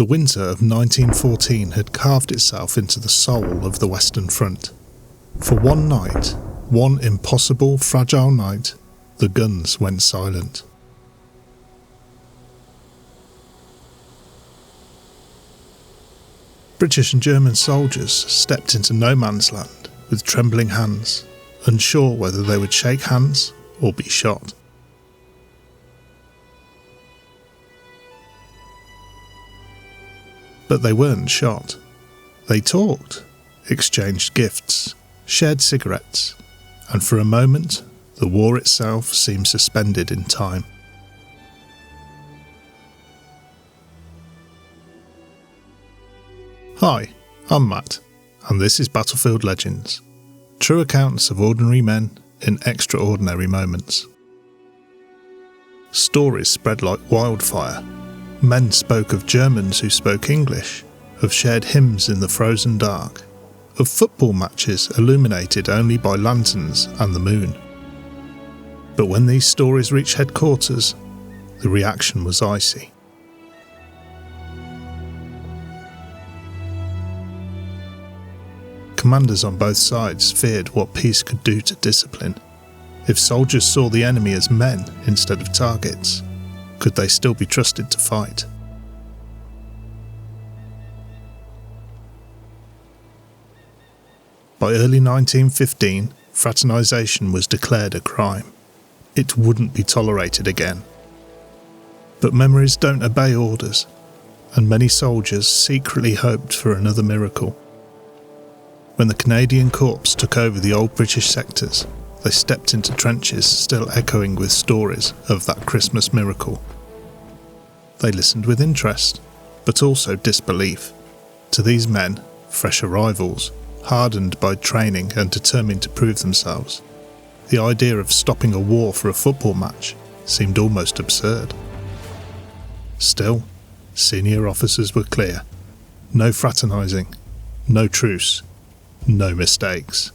The winter of 1914 had carved itself into the soul of the Western Front. For one night, one impossible, fragile night, the guns went silent. British and German soldiers stepped into no man's land with trembling hands, unsure whether they would shake hands or be shot. But they weren't shot. They talked, exchanged gifts, shared cigarettes, and for a moment, the war itself seemed suspended in time. Hi, I'm Matt, and this is Battlefield Legends, true accounts of ordinary men in extraordinary moments. Stories spread like wildfire. Men spoke of Germans who spoke English, of shared hymns in the frozen dark, of football matches illuminated only by lanterns and the moon. But when these stories reached headquarters, the reaction was icy. Commanders on both sides feared what peace could do to discipline. If soldiers saw the enemy as men instead of targets, could they still be trusted to fight? By early 1915, fraternisation was declared a crime. It wouldn't be tolerated again. But memories don't obey orders, and many soldiers secretly hoped for another miracle. When the Canadian Corps took over the old British sectors, they stepped into trenches still echoing with stories of that Christmas miracle. They listened with interest, but also disbelief. To these men, fresh arrivals, hardened by training and determined to prove themselves, the idea of stopping a war for a football match seemed almost absurd. Still, senior officers were clear. No fraternising, no truce, no mistakes.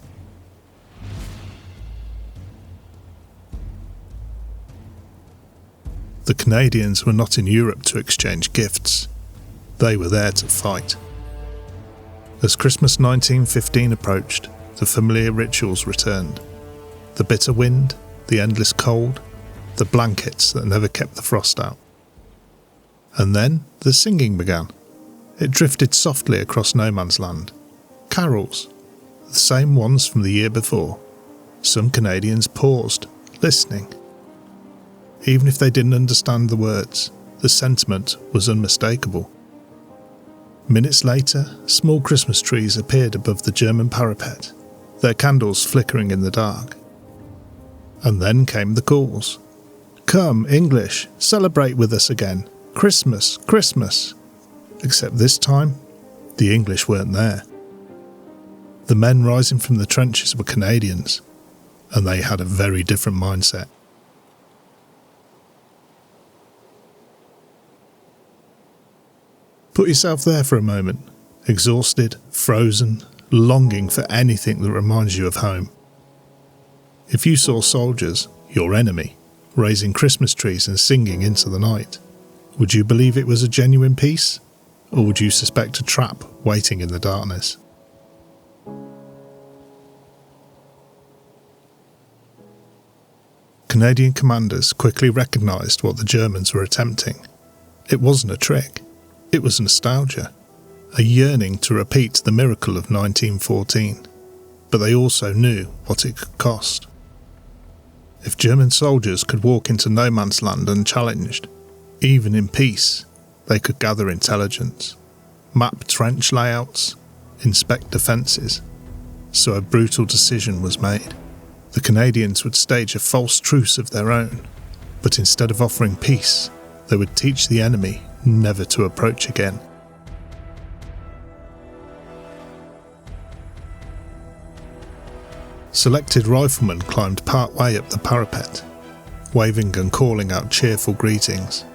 The Canadians were not in Europe to exchange gifts. They were there to fight. As Christmas 1915 approached, the familiar rituals returned. The bitter wind, the endless cold, the blankets that never kept the frost out. And then the singing began. It drifted softly across no man's land. Carols, the same ones from the year before. Some Canadians paused, listening. Even if they didn't understand the words, the sentiment was unmistakable. Minutes later, small Christmas trees appeared above the German parapet, their candles flickering in the dark. And then came the calls. Come, English, celebrate with us again. Christmas, Christmas. Except this time, the English weren't there. The men rising from the trenches were Canadians, and they had a very different mindset. Put yourself there for a moment, exhausted, frozen, longing for anything that reminds you of home. If you saw soldiers, your enemy, raising Christmas trees and singing into the night, would you believe it was a genuine peace, or would you suspect a trap waiting in the darkness? Canadian commanders quickly recognised what the Germans were attempting. It wasn't a trick. It was nostalgia, a yearning to repeat the miracle of 1914, but they also knew what it could cost. If German soldiers could walk into no man's land unchallenged, even in peace, they could gather intelligence, map trench layouts, inspect defences, so a brutal decision was made. The Canadians would stage a false truce of their own, but instead of offering peace, they would teach the enemy never to approach again. Selected riflemen climbed part way up the parapet, waving and calling out cheerful greetings,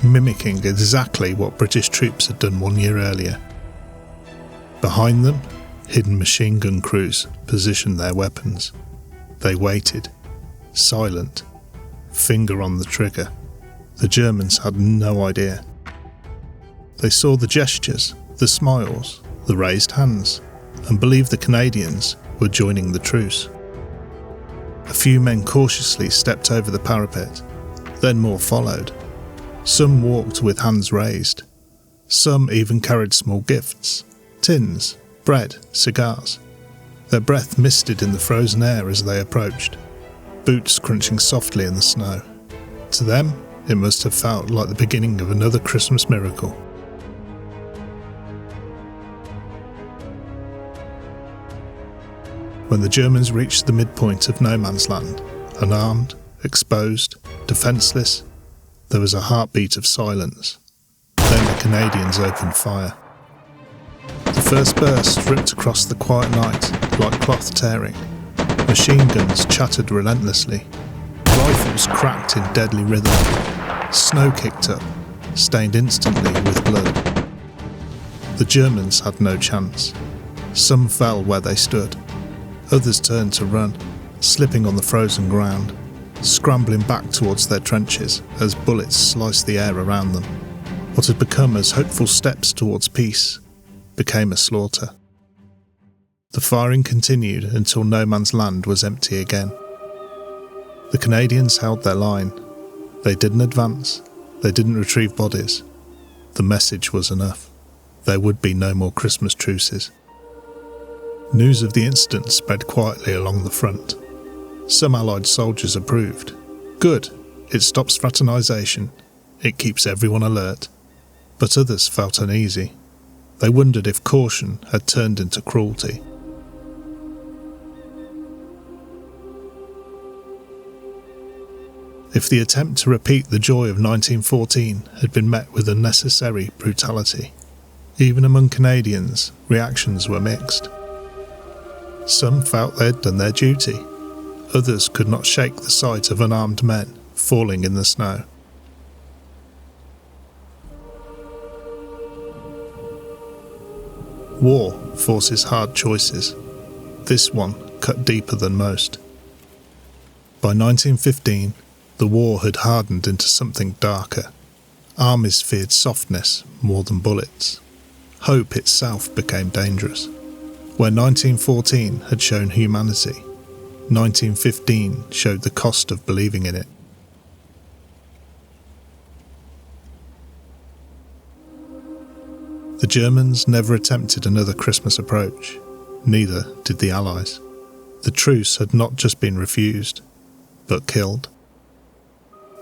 mimicking exactly what British troops had done 1 year earlier. Behind them, hidden machine gun crews positioned their weapons. They waited, silent, finger on the trigger. The Germans had no idea. They saw the gestures, the smiles, the raised hands, and believed the Canadians were joining the truce. A few men cautiously stepped over the parapet, then more followed. Some walked with hands raised. Some even carried small gifts, tins, bread, cigars. Their breath misted in the frozen air as they approached, boots crunching softly in the snow. To them, it must have felt like the beginning of another Christmas miracle. When the Germans reached the midpoint of no man's land, unarmed, exposed, defenceless, there was a heartbeat of silence. Then the Canadians opened fire. The first burst ripped across the quiet night like cloth tearing. Machine guns chattered relentlessly. Rifles cracked in deadly rhythm. Snow kicked up, stained instantly with blood. The Germans had no chance. Some fell where they stood. Others turned to run, slipping on the frozen ground, scrambling back towards their trenches as bullets sliced the air around them. What had become as hopeful steps towards peace became a slaughter. The firing continued until no man's land was empty again. The Canadians held their line. They didn't advance. They didn't retrieve bodies. The message was enough. There would be no more Christmas truces. News of the incident spread quietly along the front. Some Allied soldiers approved. Good, it stops fraternisation. It keeps everyone alert. But others felt uneasy. They wondered if caution had turned into cruelty. If the attempt to repeat the joy of 1914 had been met with unnecessary brutality. Even among Canadians, reactions were mixed. Some felt they had done their duty. Others could not shake the sight of unarmed men falling in the snow. War forces hard choices. This one cut deeper than most. By 1915, the war had hardened into something darker. Armies feared softness more than bullets. Hope itself became dangerous. Where 1914 had shown humanity, 1915 showed the cost of believing in it. The Germans never attempted another Christmas approach. Neither did the Allies. The truce had not just been refused, but killed.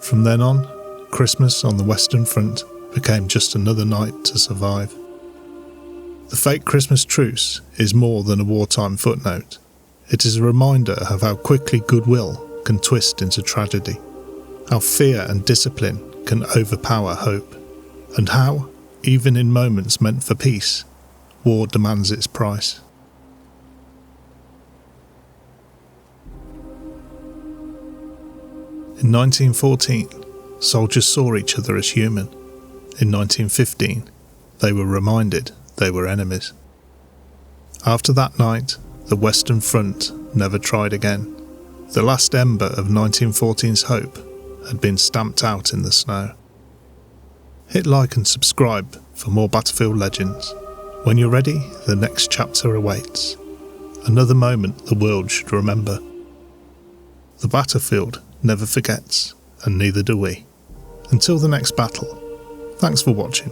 From then on, Christmas on the Western Front became just another night to survive. The fake Christmas truce is more than a wartime footnote. It is a reminder of how quickly goodwill can twist into tragedy, how fear and discipline can overpower hope, and how, even in moments meant for peace, war demands its price. In 1914, soldiers saw each other as human. In 1915, they were reminded they were enemies. After that night, the Western Front never tried again. The last ember of 1914's hope had been stamped out in the snow. Hit like and subscribe for more battlefield legends. When you're ready, the next chapter awaits. Another moment the world should remember. The battlefield never forgets, and neither do we. Until the next battle, thanks for watching.